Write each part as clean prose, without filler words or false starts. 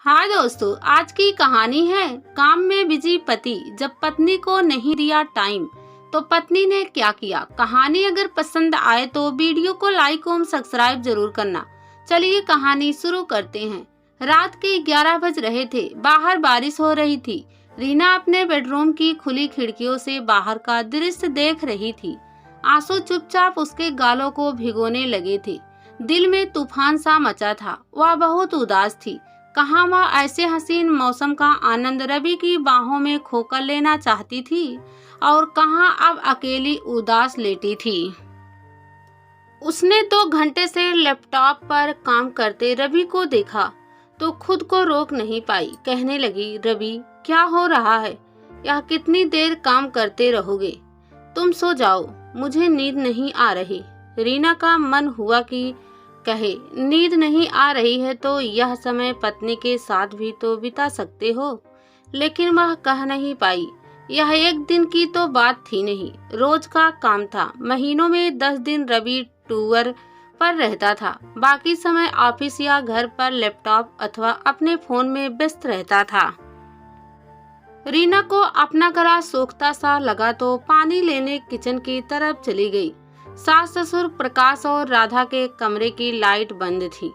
हाँ दोस्तों, आज की कहानी है काम में बिजी पति जब पत्नी को नहीं दिया टाइम तो पत्नी ने क्या किया। कहानी अगर पसंद आए तो वीडियो को लाइक और सब्सक्राइब जरूर करना। चलिए कहानी शुरू करते हैं। रात के 11 बज रहे थे। बाहर बारिश हो रही थी। रीना अपने बेडरूम की खुली खिड़कियों से बाहर का दृश्य देख रही थी। आंसू चुपचाप उसके गालों को भिगोने लगे थे। दिल में तूफान सा मचा था। वह बहुत उदास थी। कहाँ वह ऐसे हसीन मौसम का आनंद रवि की बाहों में खोकर लेना चाहती थी और कहाँ अब अकेली उदास लेटी थी। उसने 2 घंटे से लैपटॉप पर काम करते रवि को देखा तो खुद को रोक नहीं पाई। कहने लगी, रवि क्या हो रहा है? यह कितनी देर काम करते रहोगे? तुम सो जाओ, मुझे नींद नहीं आ रही। रीना का मन हुआ कि कहे, नींद नहीं आ रही है तो यह समय पत्नी के साथ भी तो बिता सकते हो, लेकिन वह कह नहीं पाई। यह एक दिन की तो बात थी नहीं, रोज का काम था। महीनों में 10 दिन रवि टूर पर रहता था। बाकी समय ऑफिस या घर पर लैपटॉप अथवा अपने फोन में व्यस्त रहता था। रीना को अपना गला सूखता सा लगा तो पानी लेने किचन की तरफ चली गई। सास ससुर प्रकाश और राधा के कमरे की लाइट बंद थी।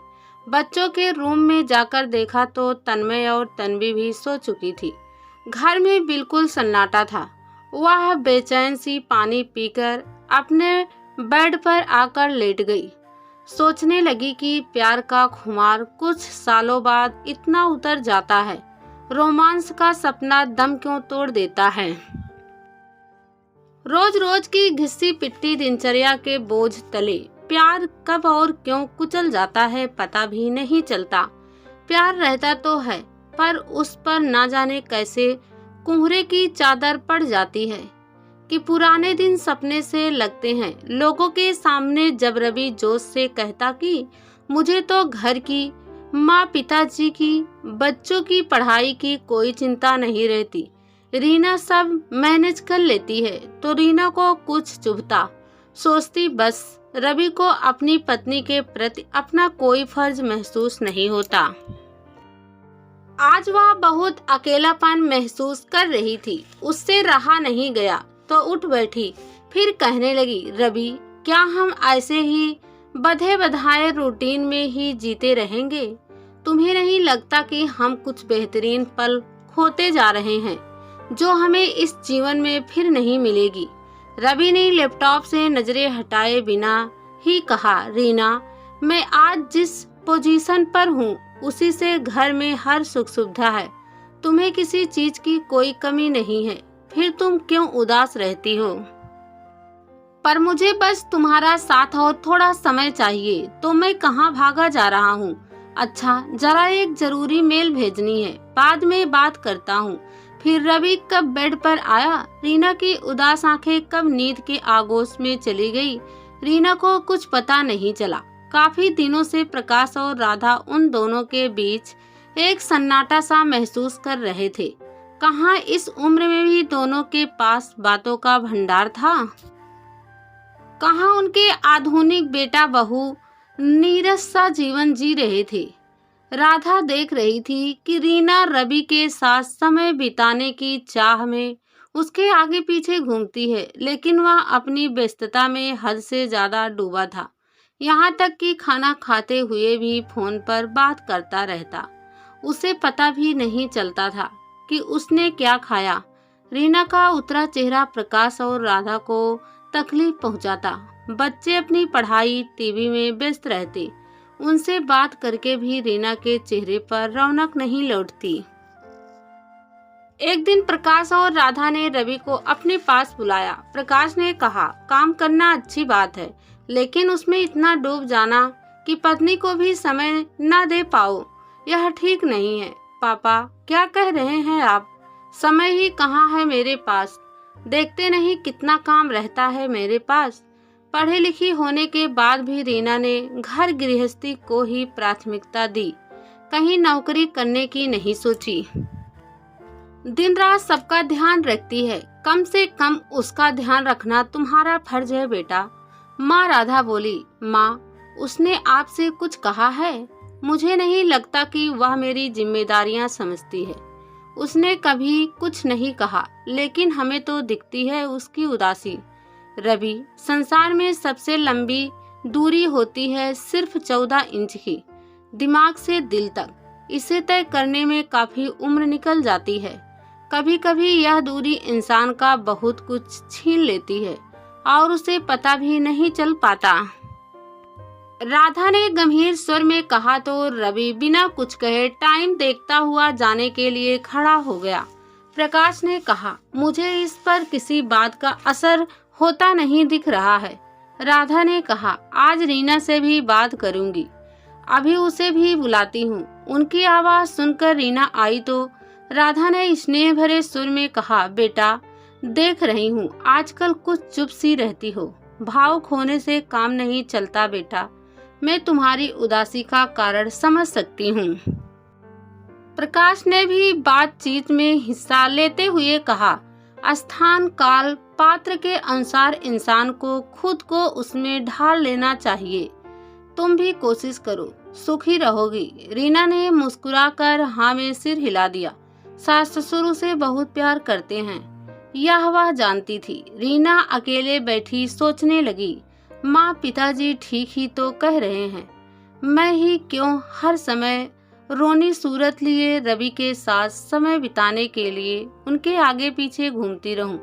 बच्चों के रूम में जाकर देखा तो तन्मय और तन्वी भी सो चुकी थी। घर में बिल्कुल सन्नाटा था। वह बेचैन सी पानी पीकर अपने बेड पर आकर लेट गई। सोचने लगी कि प्यार का खुमार कुछ सालों बाद इतना उतर जाता है। रोमांस का सपना दम क्यों तोड़ देता है। रोज रोज की घिस्सी पिट्टी दिनचर्या के बोझ तले प्यार कब और क्यों कुचल जाता है पता भी नहीं चलता। प्यार रहता तो है पर उस पर ना जाने कैसे कुहरे की चादर पड़ जाती है कि पुराने दिन सपने से लगते हैं। लोगों के सामने जब रवि जोश से कहता कि मुझे तो घर की, माँ पिताजी की, बच्चों की पढ़ाई की कोई चिंता नहीं रहती, रीना सब मैनेज कर लेती है, तो रीना को कुछ चुभता। सोचती बस रवि को अपनी पत्नी के प्रति अपना कोई फर्ज महसूस नहीं होता। आज वह बहुत अकेलापन महसूस कर रही थी। उससे रहा नहीं गया तो उठ बैठी। फिर कहने लगी, रवि क्या हम ऐसे ही बधे बधाए रूटीन में ही जीते रहेंगे? तुम्हें नहीं लगता कि हम कुछ बेहतरीन पल खोते जा रहे हैं जो हमें इस जीवन में फिर नहीं मिलेगी? रवि ने लैपटॉप से नजरें हटाए बिना ही कहा, रीना मैं आज जिस पोजीशन पर हूँ उसी से घर में हर सुख सुविधा है। तुम्हें किसी चीज की कोई कमी नहीं है, फिर तुम क्यों उदास रहती हो? पर मुझे बस तुम्हारा साथ और थोड़ा समय चाहिए। तो मैं कहाँ भागा जा रहा हूँ? अच्छा जरा एक जरूरी मेल भेजनी है, बाद में बात करता हूँ। फिर रवि कब बेड पर आया? रीना की उदास आंखें कब नींद के आगोश में चली गई? रीना को कुछ पता नहीं चला। काफी दिनों से प्रकाश और राधा उन दोनों के बीच एक सन्नाटा सा महसूस कर रहे थे। कहाँ इस उम्र में भी दोनों के पास बातों का भंडार था? कहाँ उनके आधुनिक बेटा बहू नीरस सा जीवन जी रहे थे? राधा देख रही थी कि रीना रवि के साथ समय बिताने की चाह में उसके आगे पीछे घूमती है, लेकिन वह अपनी व्यस्तता में हद से ज्यादा डूबा था। यहाँ तक कि खाना खाते हुए भी फोन पर बात करता रहता। उसे पता भी नहीं चलता था कि उसने क्या खाया। रीना का उतरा चेहरा प्रकाश और राधा को तकलीफ पहुंचाता। बच्चे अपनी पढ़ाई, टीवी में व्यस्त रहते। उनसे बात करके भी रीना के चेहरे पर रौनक नहीं लौटती। एक दिन प्रकाश और राधा ने रवि को अपने पास बुलाया। प्रकाश ने कहा, काम करना अच्छी बात है, लेकिन उसमें इतना डूब जाना कि पत्नी को भी समय न दे पाओ, यह ठीक नहीं है। पापा क्या कह रहे हैं आप? समय ही कहाँ है मेरे पास? देखते नहीं कितना काम रहता है मेरे पास। पढ़ी लिखी होने के बाद भी रीना ने घर गृहस्थी को ही प्राथमिकता दी, कहीं नौकरी करने की नहीं सोची। दिन रात सबका ध्यान रखती है, कम से कम उसका ध्यान रखना तुम्हारा फर्ज है बेटा। माँ राधा बोली, माँ उसने आपसे कुछ कहा है? मुझे नहीं लगता कि वह मेरी जिम्मेदारियां समझती है। उसने कभी कुछ नहीं कहा, लेकिन हमें तो दिखती है उसकी उदासी। रवि, संसार में सबसे लंबी दूरी होती है सिर्फ 14 इंच की, दिमाग से दिल तक। इसे तय करने में काफी उम्र निकल जाती है। कभी कभी यह दूरी इंसान का बहुत कुछ छीन लेती है और उसे पता भी नहीं चल पाता। राधा ने गंभीर स्वर में कहा तो रवि बिना कुछ कहे टाइम देखता हुआ जाने के लिए खड़ा हो गया। प्रकाश ने कहा, मुझे इस पर किसी बात का असर होता नहीं दिख रहा है। राधा ने कहा, आज रीना से भी बात करूंगी, अभी उसे भी बुलाती हूँ। उनकी आवाज सुनकर रीना आई तो राधा ने स्नेह भरे सुर में कहा, बेटा देख रही हूँ आजकल कुछ चुप सी रहती हो। भाव खोने से काम नहीं चलता बेटा, मैं तुम्हारी उदासी का कारण समझ सकती हूँ। प्रकाश ने भी बातचीत में हिस्सा लेते हुए कहा, स्थान काल पात्र के अनुसार इंसान को खुद को उसमें ढाल लेना चाहिए। तुम भी कोशिश करो, सुखी रहोगी। रीना ने मुस्कुराकर हाँ में सिर हिला दिया। सास ससुर उसे बहुत प्यार करते हैं, यह वह जानती थी। रीना अकेले बैठी सोचने लगी, माँ पिताजी ठीक ही तो कह रहे हैं, मैं ही क्यों हर समय रोनी सूरत लिए रवि के साथ समय बिताने के लिए उनके आगे पीछे घूमती रहूं।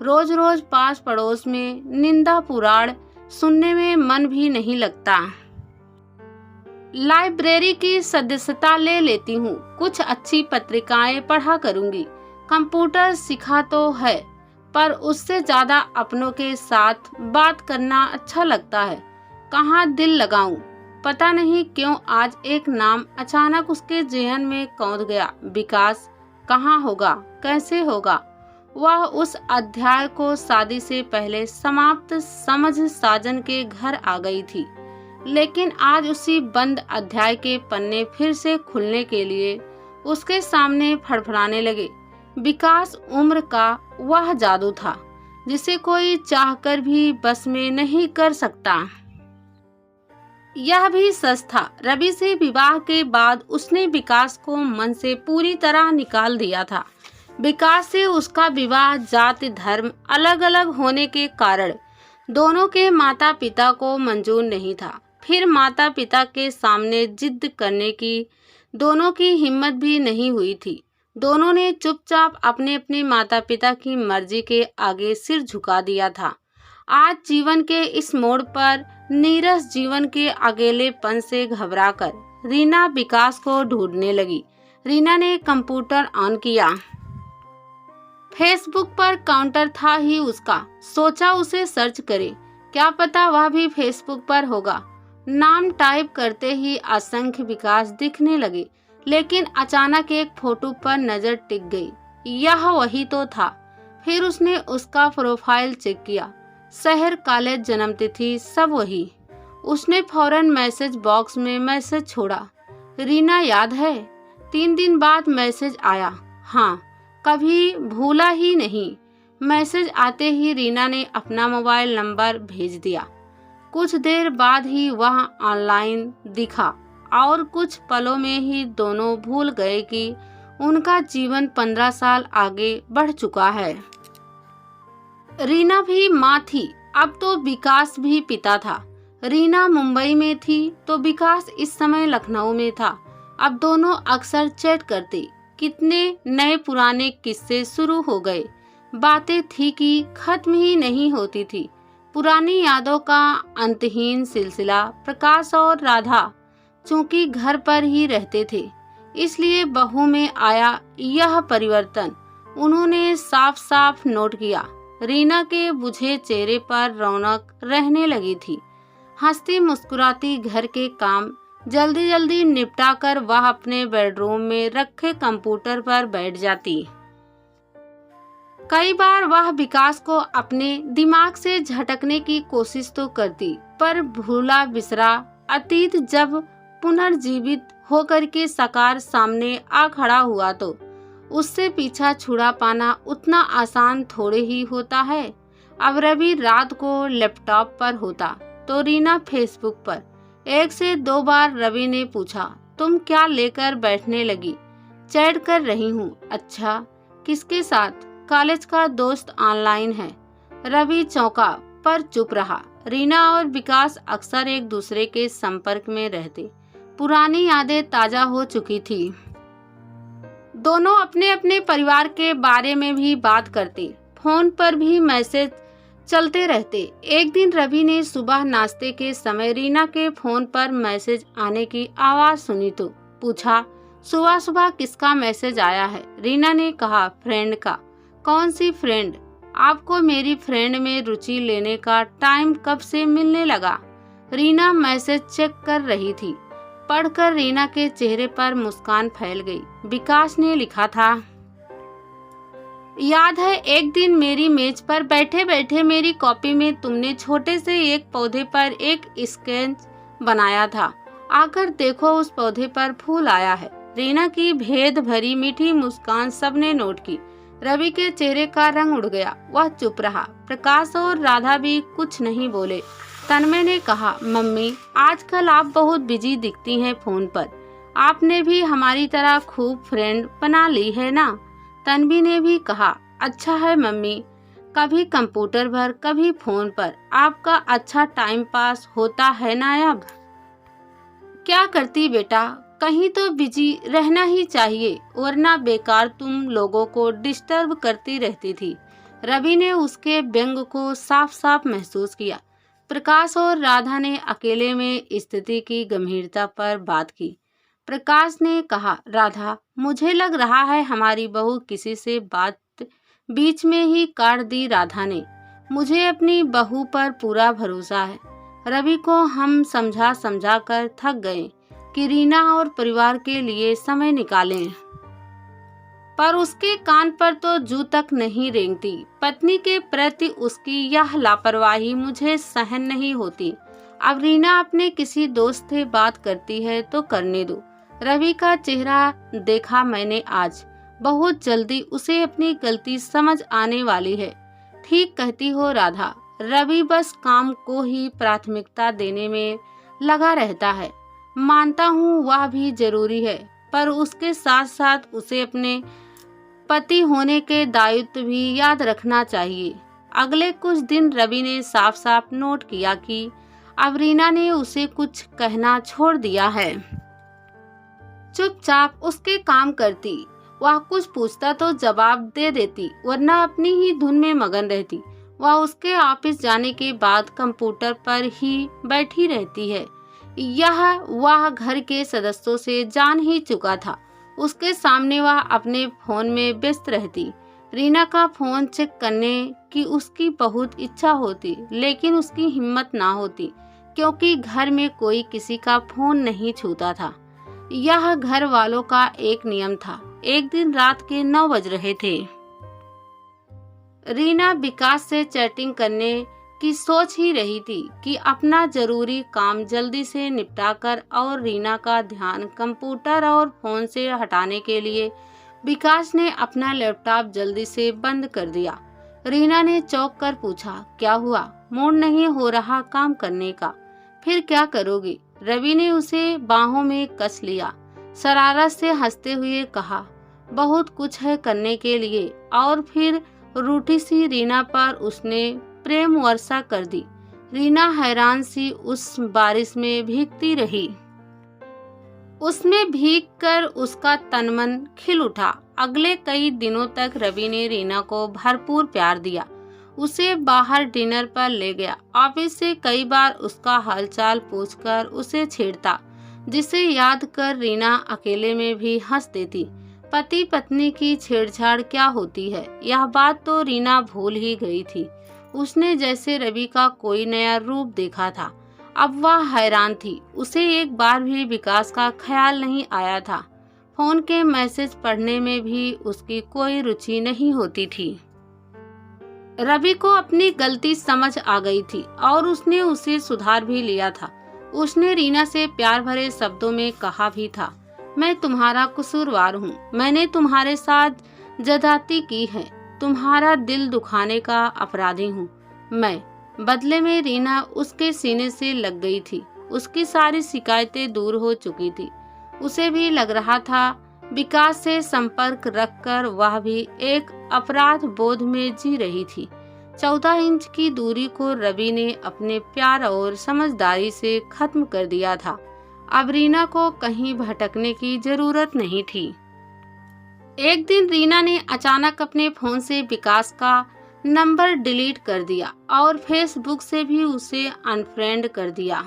रोज रोज पास पड़ोस में निंदा पुराण सुनने में मन भी नहीं लगता। लाइब्रेरी की सदस्यता ले लेती हूँ, कुछ अच्छी पत्रिकाएं पढ़ा करूँगी। कंप्यूटर सीखा तो है, पर उससे ज्यादा अपनों के साथ बात करना अच्छा लगता है। कहाँ दिल लगाऊं? पता नहीं क्यों आज एक नाम अचानक उसके जेहन में कौंध गया। विकास कहाँ होगा, कैसे होगा? वह उस अध्याय को शादी से पहले समाप्त समझ साजन के घर आ गई थी, लेकिन आज उसी बंद अध्याय के पन्ने फिर से खुलने के लिए उसके सामने फड़फड़ाने लगे। विकास उम्र का वह जादू था जिसे कोई चाहकर भी बस में नहीं कर सकता। यह भी सच था, रवि से विवाह के बाद उसने विकास को मन से पूरी तरह निकाल दिया था। विकास से उसका विवाह जाति धर्म अलग अलग होने के कारण दोनों के माता पिता को मंजूर नहीं था। फिर माता पिता के सामने जिद करने की दोनों की हिम्मत भी नहीं हुई थी। दोनों ने चुपचाप अपने अपने माता पिता की मर्जी के आगे सिर झुका दिया था। आज जीवन के इस मोड़ पर नीरस जीवन के अकेलेपन से घबराकर रीना विकास को ढूंढने लगी। रीना ने कंप्यूटर ऑन किया। फेसबुक पर काउंटर था ही उसका। सोचा उसे सर्च करे, क्या पता वह भी फेसबुक पर होगा। नाम टाइप करते ही असंख्य विकास दिखने लगे, लेकिन अचानक एक फोटो पर नजर टिक गई। यह वही तो था। फिर उसने उसका प्रोफाइल चेक किया, शहर, कॉलेज, जन्मतिथि सब वही। उसने फौरन मैसेज बॉक्स में मैसेज छोड़ा, रीना याद है? 3 दिन बाद मैसेज आया, हाँ कभी भूला ही नहीं। मैसेज आते ही रीना ने अपना मोबाइल नंबर भेज दिया। कुछ देर बाद ही वह ऑनलाइन दिखा और कुछ पलों में ही दोनों भूल गए कि उनका जीवन 15 साल आगे बढ़ चुका है। रीना भी माँ थी, अब तो विकास भी पिता था। रीना मुंबई में थी तो विकास इस समय लखनऊ में था। अब दोनों अक्सर चैट करते। कितने नए पुराने किस्से शुरू हो गए। बातें थी कि खत्म ही नहीं होती थी। पुरानी यादों का अंतहीन सिलसिला। प्रकाश और राधा चूंकि घर पर ही रहते थे, इसलिए बहू में आया यह परिवर्तन उन्होंने साफ साफ नोट किया। रीना के बुझे चेहरे पर रौनक रहने लगी थी। हंसती मुस्कुराती घर के काम जल्दी जल्दी निपटाकर वह अपने बेडरूम में रखे कंप्यूटर पर बैठ जाती। कई बार वह विकास को अपने दिमाग से झटकने की कोशिश तो करती, पर भूला बिसरा अतीत जब पुनर्जीवित होकर के साकार सामने आ खड़ा हुआ तो उससे पीछा छुड़ा पाना उतना आसान थोड़े ही होता है। अब रवि रात को लैपटॉप पर होता तो रीना फेसबुक पर। 1 से 2 बार रवि ने पूछा, तुम क्या लेकर बैठने लगी? चैट कर रही हूँ। अच्छा, किसके साथ? कॉलेज का दोस्त ऑनलाइन है। रवि चौंका पर चुप रहा। रीना और विकास अक्सर एक दूसरे के संपर्क में रहते। पुरानी यादें ताजा हो चुकी थी। दोनों अपने अपने परिवार के बारे में भी बात करते। फोन पर भी मैसेज चलते रहते। एक दिन रवि ने सुबह नाश्ते के समय रीना के फोन पर मैसेज आने की आवाज सुनी तो पूछा, सुबह सुबह किसका मैसेज आया है? रीना ने कहा, फ्रेंड का। कौन सी फ्रेंड? आपको मेरी फ्रेंड में रुचि लेने का टाइम कब से मिलने लगा? रीना मैसेज चेक कर रही थी। पढ़कर रीना के चेहरे पर मुस्कान फैल गई। विकास ने लिखा था, याद है एक दिन मेरी मेज पर बैठे बैठे मेरी कॉपी में तुमने छोटे से एक पौधे पर एक स्केच बनाया था। आकर देखो उस पौधे पर फूल आया है। रीना की भेद भरी मीठी मुस्कान सबने नोट की। रवि के चेहरे का रंग उड़ गया। वह चुप रहा। प्रकाश और राधा भी कुछ नहीं बोले। तन्मय ने कहा, मम्मी आजकल आप बहुत बिजी दिखती हैं फोन पर। आपने भी हमारी तरह खूब फ्रेंड बना ली है ना? तन्वी ने भी कहा, अच्छा है मम्मी, कभी कंप्यूटर पर कभी फोन पर। आपका अच्छा टाइम पास होता है ना? अब क्या करती बेटा, कहीं तो बिजी रहना ही चाहिए, वरना बेकार तुम लोगों को डिस्टर्ब करती रहती थी। रवि ने उसके व्यंग को साफ साफ महसूस किया। प्रकाश और राधा ने अकेले में स्थिति की गंभीरता पर बात की। प्रकाश ने कहा, राधा मुझे लग रहा है हमारी बहू किसी से बात बीच में ही काट दी। राधा ने, मुझे अपनी बहू पर पूरा भरोसा है। रवि को हम समझा समझा कर थक गए कि रीना और परिवार के लिए समय निकालें, पर उसके कान पर तो जू तक नहीं रेंगती। पत्नी के प्रति उसकी यह लापरवाही मुझे सहन नहीं होती। अब रीना अपने किसी दोस्त से बात करती है तो करने दो। रवि का चेहरा देखा मैंने आज। बहुत जल्दी उसे अपनी गलती समझ आने वाली है। ठीक कहती हो राधा, रवि बस काम को ही प्राथमिकता देने में लगा रहता है। मानता हूँ वह भी जरूरी है, पर उसके साथ साथ उसे अपने पति होने के दायित्व भी याद रखना चाहिए। अगले कुछ दिन रवि ने साफ साफ नोट किया कि अब रीना ने उसे कुछ कहना छोड़ दिया है। चुपचाप उसके काम करती। वह कुछ पूछता तो जवाब दे देती, वरना अपनी ही धुन में मगन रहती। वह उसके ऑफिस जाने के बाद कंप्यूटर पर ही बैठी रहती है। वह घर के सदस्यों से जान ही चुका था। उसके सामने वह अपने फोन में व्यस्त रहती। रीना का फोन चेक करने की उसकी बहुत इच्छा होती, लेकिन उसकी हिम्मत ना होती, क्योंकि घर में कोई किसी का फोन नहीं छूता था। यह घर वालों का एक नियम था। एक दिन रात के 9 बज रहे थे। रीना विकास से चैटिंग करने की सोच ही रही थी कि अपना जरूरी काम जल्दी से निपटाकर और रीना का ध्यान कंप्यूटर और फोन से हटाने के लिए विकास ने अपना लैपटॉप जल्दी से बंद कर दिया। रीना ने चौंक कर पूछा, क्या हुआ? मूड नहीं हो रहा काम करने का? फिर क्या करोगी? रवि ने उसे बाहों में कस लिया। शरारत से हंसते हुए कहा, बहुत कुछ है करने के लिए। और फिर रूठी सी रीना पर उसने प्रेम वर्षा कर दी। रीना हैरान सी उस बारिश में भीगती रही। उसमें भीगकर उसका तन मन खिल उठा। अगले कई दिनों तक रवि ने रीना को भरपूर प्यार दिया। उसे बाहर डिनर पर ले गया। ऑफिस से कई बार उसका हालचाल पूछकर उसे छेड़ता, जिसे याद कर रीना अकेले में भी हंस देती। पति पत्नी की छेड़छाड़ क्या होती है, यह बात तो रीना भूल ही गई थी। उसने जैसे रवि का कोई नया रूप देखा था। अब वह हैरान थी। उसे एक बार भी विकास का ख्याल नहीं आया था। फोन के मैसेज पढ़ने में भी उसकी कोई रुचि नहीं होती थी। रवि को अपनी गलती समझ आ गई थी और उसने उसे सुधार भी लिया था। उसने रीना से प्यार भरे शब्दों में कहा भी था, मैं तुम्हारा कसूरवार हूँ, मैंने तुम्हारे साथ ज्यादती की है, तुम्हारा दिल दुखाने का अपराधी हूँ मैं। बदले में रीना उसके सीने से लग गई थी। उसकी सारी शिकायतें दूर हो चुकी थी। उसे भी लग रहा था विकास से संपर्क रखकर वह भी एक अपराध बोध में जी रही थी। 14 इंच की दूरी को रवि ने अपने प्यार और समझदारी से खत्म कर दिया था। अब रीना को कहीं भटकने की जरूरत नहीं थी। एक दिन रीना ने अचानक अपने फोन से विकास का नंबर डिलीट कर दिया और फेसबुक से भी उसे अनफ्रेंड कर दिया।